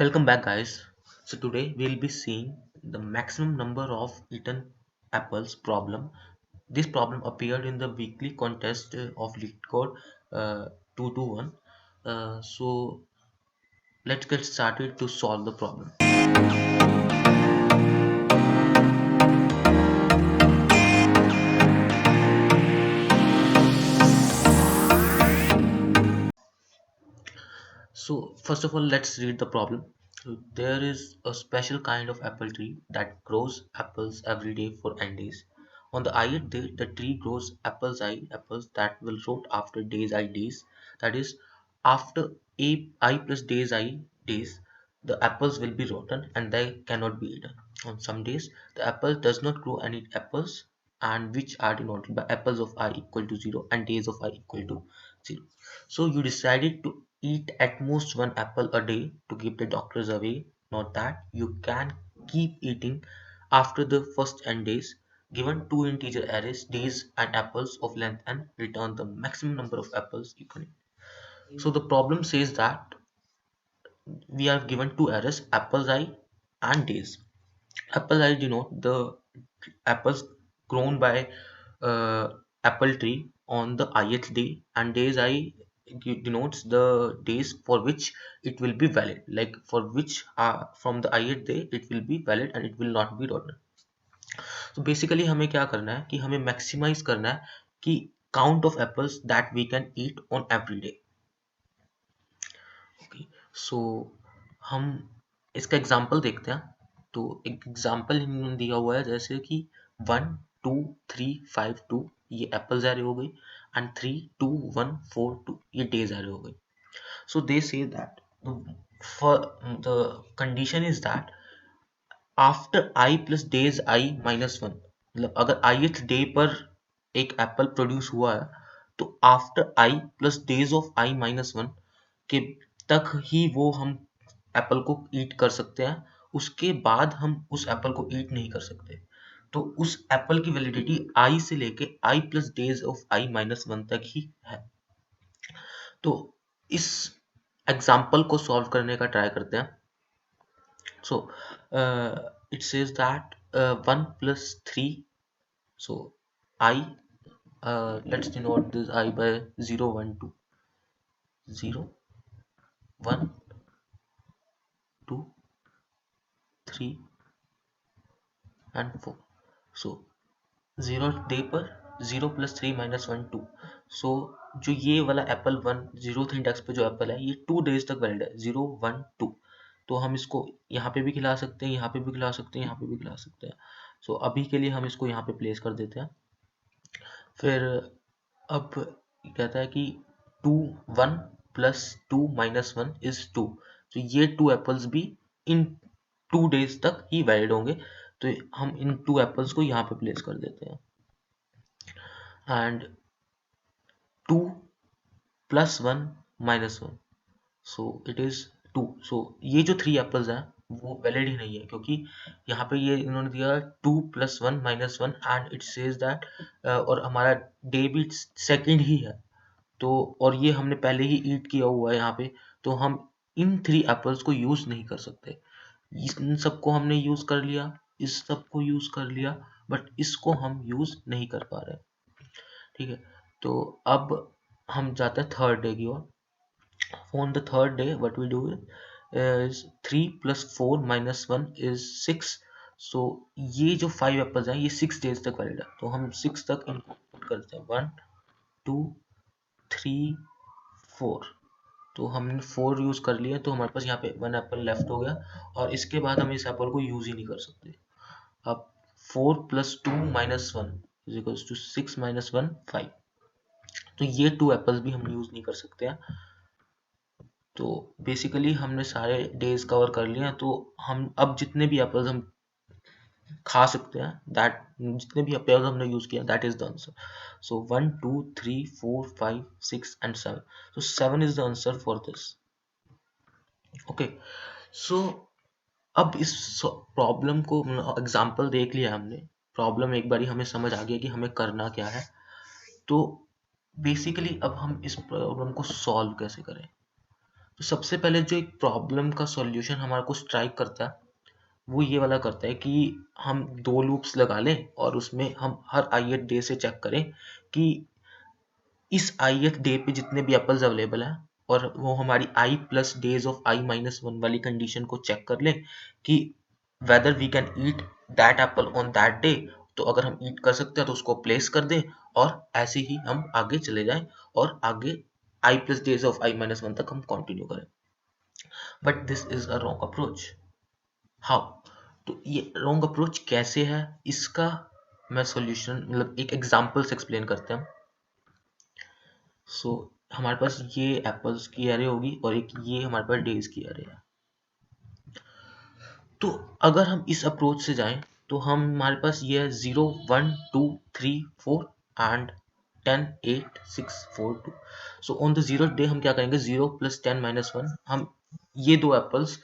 Welcome back, guys. So today we'll be seeing the maximum number of eaten apples problem. This problem appeared in the weekly contest of LeetCode uh, 221. So let's get started to solve the problem. So first of all, let's read the problem. So there is a special kind of apple tree that grows apples every day for n days. On the ith day, the tree grows apples that will rot after days I days. That is, after I plus days I days, the apples will be rotten and they cannot be eaten. On some days, the apple does not grow any apples, and which are denoted by apples of I equal to 0 and days of I equal to 0. So you decided to eat at most one apple a day to keep the doctors away. Not that you can keep eating after the first n days. Given two integer arrays, days and apples of length n, return the maximum number of apples you can eat. So the problem says that we are given two arrays, apples I and days. Apple I denote the apples grown by uh, apple tree on the ith day, and days I denotes the days for which it will be valid, like for which from the ith day it will be valid and it will not be rotten. So basically हमें क्या करना है कि हमें maximise करना है कि count of apples that we can eat on every day. Okay, so हम इसका एग्जांपल देखते हैं. तो एक एग्जांपल दिया हुआ है जैसे कि 1 2 3 5 2 ये एप्पल्स एरे हो गई, एंड 3 2 1 4 2 ये डेज एरे हो गई. So they say that for the condition is that after I plus days I minus one, मतलब अगर ith डे पर एक एप्पल प्रोड्यूस हुआ है तो after I plus days of I minus one के तक ही वो हम एप्पल को ईट कर सकते हैं. उसके बाद हम उस एप्पल को ईट नहीं कर सकते. तो उस एप्पल की वैलिडिटी आई से लेके I plus days of I minus one तक ही है. तो इस एग्जाम्पल को सॉल्व करने का ट्राई करते हैं. So it says that 1 plus 3. So I, let's denote this I by 0 1 2 0 1 2 3 and 4. So 0 day पर 0 प्लस 3 माइनस 1 2. सो जो ये वाला एप्पल 1 0th इंडेक्स पे जो एप्पल है ये 2 डेज तक वैलिड है, 0 1 2. तो हम इसको यहाँ पे भी खिला सकते हैं, यहाँ पे भी खिला सकते हैं, यहाँ पे भी खिला सकते हैं. सो अभी के लिए हम इसको यहाँ पे प्लेस कर देते हैं. फिर अब कहता है कि 1 प्लस 2 माइनस 1 इज 2. तो ये टू एप्पल्स भी इन 2 डेज तक ही वैलिड होंगे. तो हम इन टू एप्पल्स को यहाँ पे प्लेस कर देते हैं. And 2 plus 1 minus 1, so it is 2. सो ये जो 3 एप्पल्स हैं वो वैलिड ही नहीं है, क्योंकि यहाँ पे ये इन्होंने दिया 2 plus 1 minus 1 and it says that, और हमारा डे भी सेकंड ही है. तो और ये हमने पहले ही ईट किया हुआ है यहाँ पे, तो हम इन 3 एप्पल्स को यूज नहीं कर सकते. इन सबको हमने यूज कर लिया, इस सब को यूज कर लिया, बट इसको हम यूज नहीं कर पा रहे. ठीक है, तो अब हम जाते हैं थर्ड डे की ओर. On the third day, what we do is 3 plus 4 minus 1 is 6. So ये जो 5 एप्पल्स हैं ये 6 डेज तक वैलिड है, तो हम 6 तक इनको पुट करते हैं. 1 2 3 4. तो हमने 4 यूज कर लिया, तो हमारे पास यहाँ पे 1 एप्पल लेफ्ट हो गया, और इसके बाद हम इस एप्पल को यूज ही नहीं कर सकते. अब 4 plus 2 minus 1 is equals to 6 minus 1 5. तो ये 2 एप्पल्स भी हम यूज नहीं कर सकते हैं. तो बेसिकली हमने सारे डेज कवर कर लिए हैं. तो हम अब जितने भी एप्पल्स हम खा सकते हैं, दैट जितने भी एप्पल्स हमने यूज किया, that is the answer. So 1 2 3 4 5 6 and 7. So 7 is the answer for this. Okay, so अब इस प्रॉब्लम को, एग्जांपल देख लिया हमने, प्रॉब्लम एक बारी हमें समझ आ गया कि हमें करना क्या है. तो बेसिकली अब हम इस प्रॉब्लम को सॉल्व कैसे करें. तो सबसे पहले जो एक प्रॉब्लम का सॉल्यूशन हमारे को स्ट्राइक करता है वो ये वाला करता है कि हम दो लूप्स लगा लें और उसमें हम हर ith डे से चेक करें कि इस ith डे पे जितने भी एप्पल्स अवेलेबल हैं और वो हमारी i plus days of i minus one वाली कंडीशन को चेक कर लें कि whether we can eat that apple on that day. तो अगर हम ईट कर सकते हैं तो उसको प्लेस कर दें और ऐसे ही हम आगे चले जाएं और आगे i plus days of i minus one तक हम कंटिन्यू करें। But this is a wrong approach. How? तो ये रॉन्ग अप्रोच कैसे है, इसका मैं सॉल्यूशन मतलब एक एग्जांपल से एक्सप्लेन करते हैं। सो हमारे पास ये एप्पल्स की एरे होगी और एक ये हमारे पास डेज की एरे है। तो अगर हम इस अप्रोच से जाएं तो हम हमारे पास ये है 0 1 2 3 4 and 10 8 6 4 2। So on the zero day हम क्या करेंगे, 0 प्लस 10 माइनस 1, हम ये दो एप्पल्स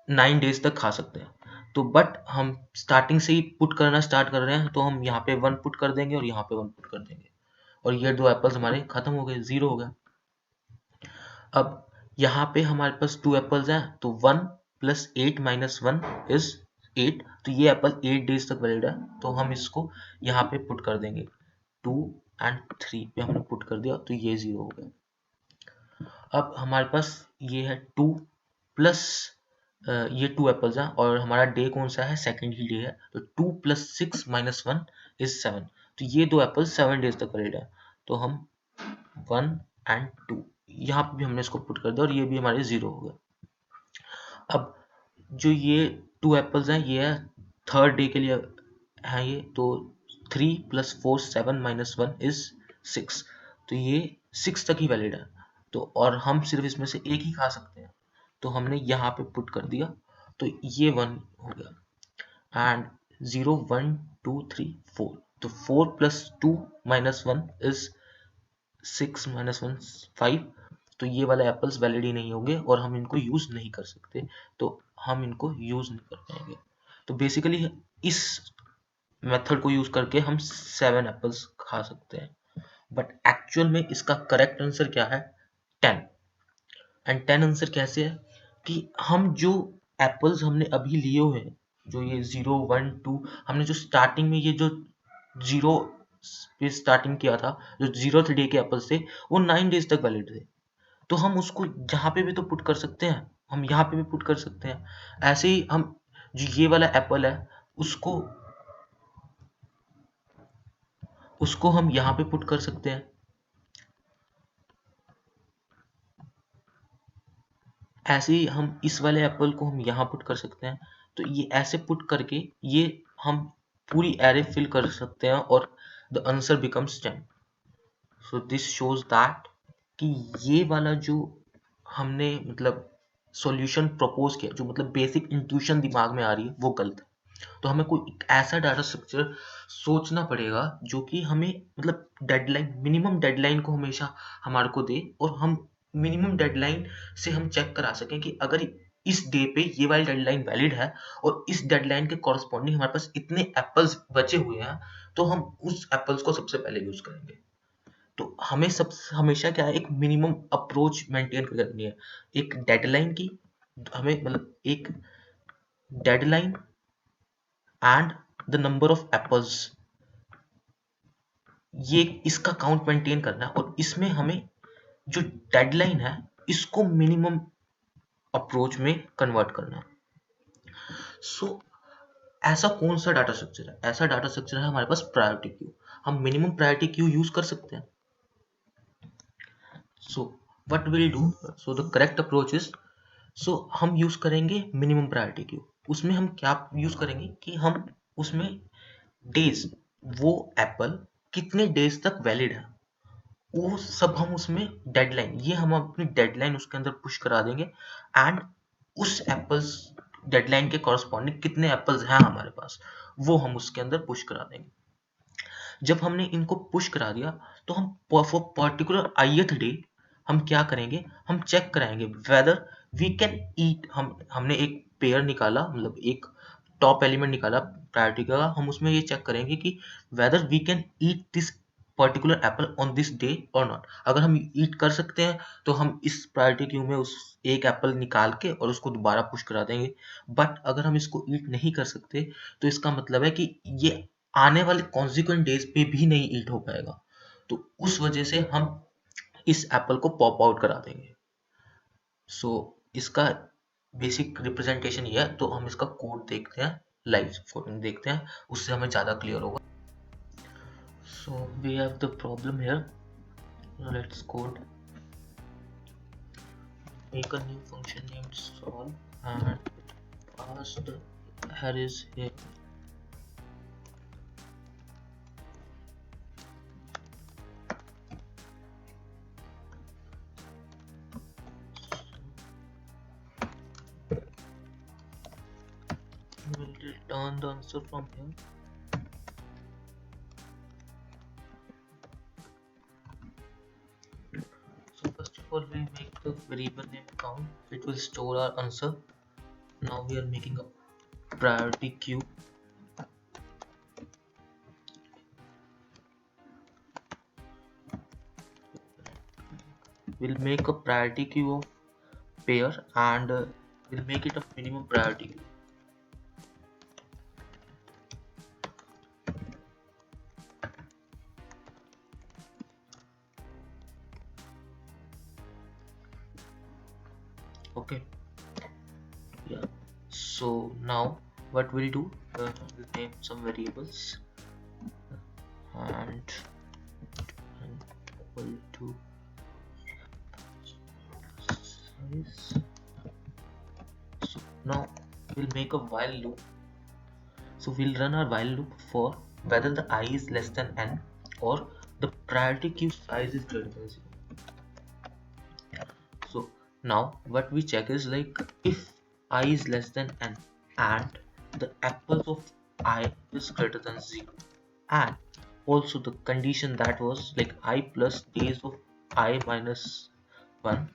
9 डेज तक खा सकते हैं। तो बट हम स्टार्टिंग से ही पुट करना स्टार्ट कर रहे हैं तो हम यहाँ पे 1 पुट कर देंगे और यहाँ पे 1 पुट कर देंगे और ये दो एप्पल्स हमारे खत्म हो गए, 0 हो गया। अब यहाँ पे हमारे पास 2 एप्पल्स हैं तो 1 प्लस 8 माइनस 1 इज 8। तो ये एप्पल 8 डेज तक वैलिड है तो हम इसको यहाँ पे पुट कर देंगे, 2 एंड 3 पे हमने पुट कर दिया तो ये 0 हो गया। अब हमारे पास ये है 2 प्लस ये 2 एप्पल्स हैं और हमारा डे कौन सा है, सेकंड ही डे है। तो 2 प्लस 6 माइनस 1 इज 7। तो ये दो एप्पल्स 7 डेज तक वैलिड है। तो हम 1 एंड 2 यहाँ पे भी हमने इसको पुट कर दिया और ये भी हमारे 0 हो गए। अब जो ये 2 एप्पल्स हैं ये है थर्ड डे के लिए है ये, तो 3 प्लस 4 7 माइनस 1 इज 6। तो ये 6 तक ही वैलिड है। तो और हम सिर्फ इसमें से एक ही खा सकते हैं तो हमने यहाँ पे पुट कर दिया तो ये 1 हो गया एंड 0 1 2 3 4। तो 4 प्लस 2 माइनस 1 इज 6 माइनस 1 5। तो ये वाले एप्पल्स वैलिड ही नहीं होंगे और हम इनको यूज नहीं कर सकते, तो हम इनको यूज नहीं कर पाएंगे। तो बेसिकली इस मेथड को यूज करके हम 7 एप्पल्स खा सकते हैं, बट एक्चुअल में इसका करेक्ट आंसर क्या है, 10। एंड 10 आंसर कैसे है कि हम जो एप्पल्स हमने अभी लिए हुए हैं, जो ये 0 1 2 हमने जो स्टार्टिंग में ये जो 0 पे स्टार्टिंग किया था, जो 0th डे के एप्पल्स थे वो 9 डेज तक वैलिड थे। तो हम उसको जहाँ पे भी तो पुट कर सकते हैं, हम यहाँ पे भी पुट कर सकते हैं। ऐसे ही हम जो ये वाला एप्पल है उसको उसको हम यहाँ पे पुट कर सकते हैं। ऐसे ही हम इस वाले एप्पल को हम यहाँ पुट कर सकते हैं। तो ये ऐसे पुट करके ये हम पूरी एरे फिल कर सकते हैं और the answer becomes 10। So this shows that कि ये वाला जो हमने मतलब सॉल्यूशन प्रपोज किया, जो मतलब बेसिक इंट्यूशन दिमाग में आ रही है वो गलत है। तो हमें कोई एक ऐसा डाटा स्ट्रक्चर सोचना पड़ेगा जो कि हमें मतलब डेडलाइन, मिनिमम डेडलाइन को हमेशा हमारे को दे और हम मिनिमम डेडलाइन से हम चेक करा सकें कि अगर इस डे पे ये वाली डेडलाइन वैलिड है और इस डेडलाइन के कॉरस्पॉन्डिंग हमारे पास इतने एप्पल्स बचे हुए हैं तो हम उस एप्पल्स को सबसे पहले यूज करेंगे। तो हमें सब हमेशा क्या है, एक मिनिमम अप्रोच मेंटेन करनी है। एक डेडलाइन की हमें मतलब एक deadline and the number of apples, ये इसका काउंट मेंटेन करना है और इसमें हमें जो डेडलाइन है इसको मिनिमम अप्रोच में कन्वर्ट करना है। सो ऐसा कौन सा डाटा स्ट्रक्चर है, ऐसा डाटा स्ट्रक्चर है हमारे पास प्रायोरिटी क्यू। हम मिनिमम प्रायोरिटी क्यू यूज कर सकते हैं। So what will do, so the correct approach is, so हम यूज करेंगे मिनिमम प्रायोरिटी क्यू। उसमें हम क्या यूज करेंगे कि हम उसमें डेज, वो एप्पल कितने डेज तक वैलिड है वो सब हम उसमें डेडलाइन, ये हम अपनी डेडलाइन उसके अंदर पुश करा देंगे एंड उस एप्पल्स डेडलाइन के कॉरस्पॉन्डिंग कितने एप्पल्स हैं हमारे पास वो हम उसके अंदर पुश करा देंगे। जब हमने इनको पुश करा दिया तो हम फॉर पर्टिकुलर ith डे हम क्या करेंगे, हम चेक कराएंगे वेदर वी कैन ईट। हमने एक पेयर निकाला, मतलब एक टॉप एलिमेंट निकाला प्रायोरिटी का, हम उसमें ये चेक करेंगे कि whether we can eat this particular apple on this day और नॉट। अगर हम ईट कर सकते हैं तो हम इस प्रायोरिटी क्यू में उस एक एप्पल निकाल के और उसको दोबारा पुश करा देंगे। बट अगर हम इसको ईट नहीं कर सकते तो इसका मतलब है कि ये आने वाले कॉन्सिक्वेंट डेज पे भी नहीं ईट हो पाएगा, तो उस वजह से हम इस एप्पल को पॉप आउट करा देंगे। सो इसका बेसिक रिप्रेजेंटेशन ये है। तो हम इसका कोड देखते हैं, लाइव कोडिंग देखते हैं, उससे हमें ज़्यादा क्लियर होगा। So we have the problem here, let's code, make a new function named solve and pass the arrays here. We'll return the answer from here. So first of all, we make the variable name count. It will store our answer. Now we are making a priority queue. We'll make a priority queue of pair and we'll make it a minimum priority queue. Okay, yeah. So now what we'll do, we'll name some variables and equal to size. So now we'll make a while loop. So we'll run our while loop for whether the I is less than n or the priority queue size is greater than 0. So now what we check is like if I is less than n and the apples of I is greater than 0, and also the condition that was like I plus days of I minus 1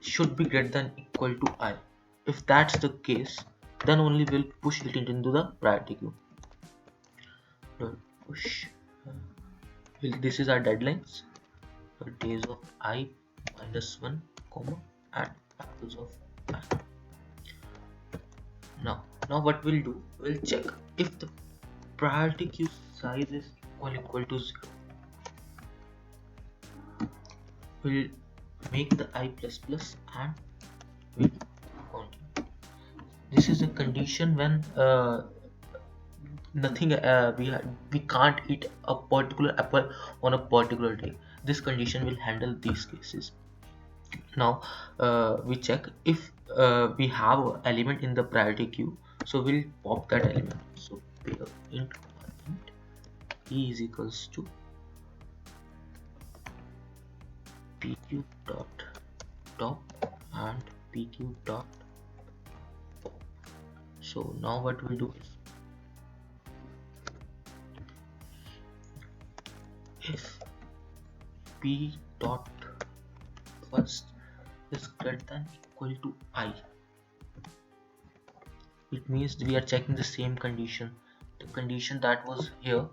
should be greater than equal to I. If that's the case, then only we'll push it into the priority queue. Push. This is our deadlines. Days of I minus 1, comma, and apples of I. Now what we'll do, we'll check if the priority queue size is equal to 0. We'll make the I plus plus and we'll continue. This is a condition when nothing we can't eat a particular apple on a particular day. This condition will handle these cases. Now we check if we have an element in the priority queue, so we'll pop that element. So int e is equals to pq dot top and pq dot pop. So now what we'll do is if p dot first is greater than equal to I, it means we are checking the same condition, the condition that was here.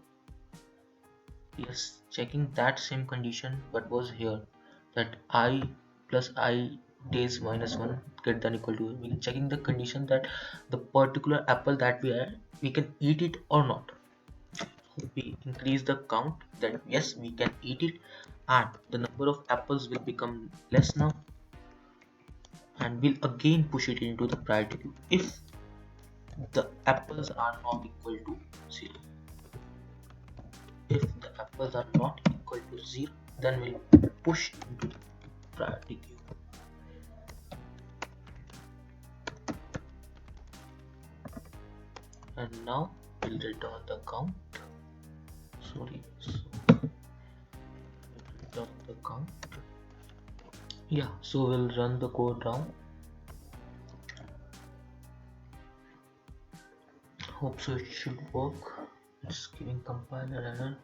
We are checking that same condition but was here, that I plus I days minus 1 greater than equal to. We are checking the condition that the particular apple that we can eat it or not. We increase the count, that yes, we can eat it, and the number of apples will become less now, and we'll again push it into the priority queue if the apples are not equal to 0. If the apples are not equal to 0, then we'll push into the priority queue. And now we'll return the count. Sorry, so return the count. Yeah, so we'll run the code now. Hope so it should work. It's giving compiler error.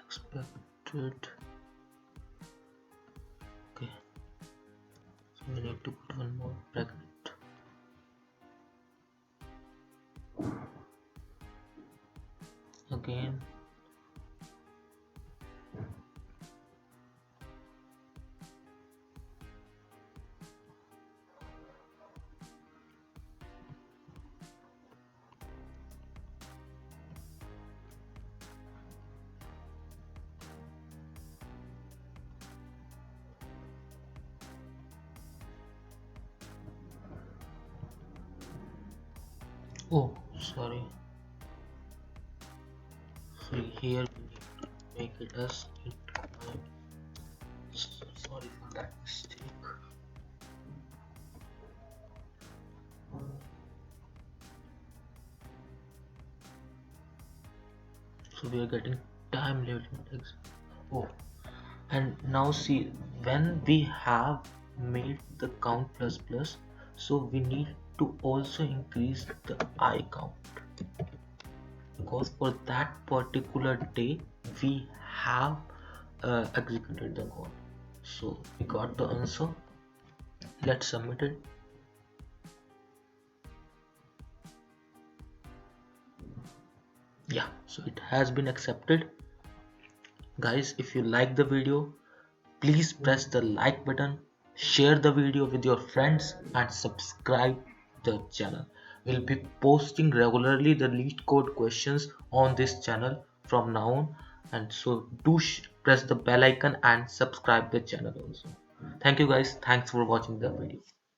Expected. Okay, so we need to put one more bracket. Again Oh, sorry. So here we need to make it as int command. Sorry for that mistake. So we are getting time limit index. Oh, and now see, when we have made the count plus plus, so we need to also increase the I count, because for that particular day we have executed the code. So we got the answer. Let's submit it. Yeah, so it has been accepted. Guys, if you like the video, please press the like button, share the video with your friends, and subscribe the channel. We'll be posting regularly the lead code questions on this channel from now on, and so do press the bell icon and subscribe the channel also. Thank you guys. Thanks for watching the video.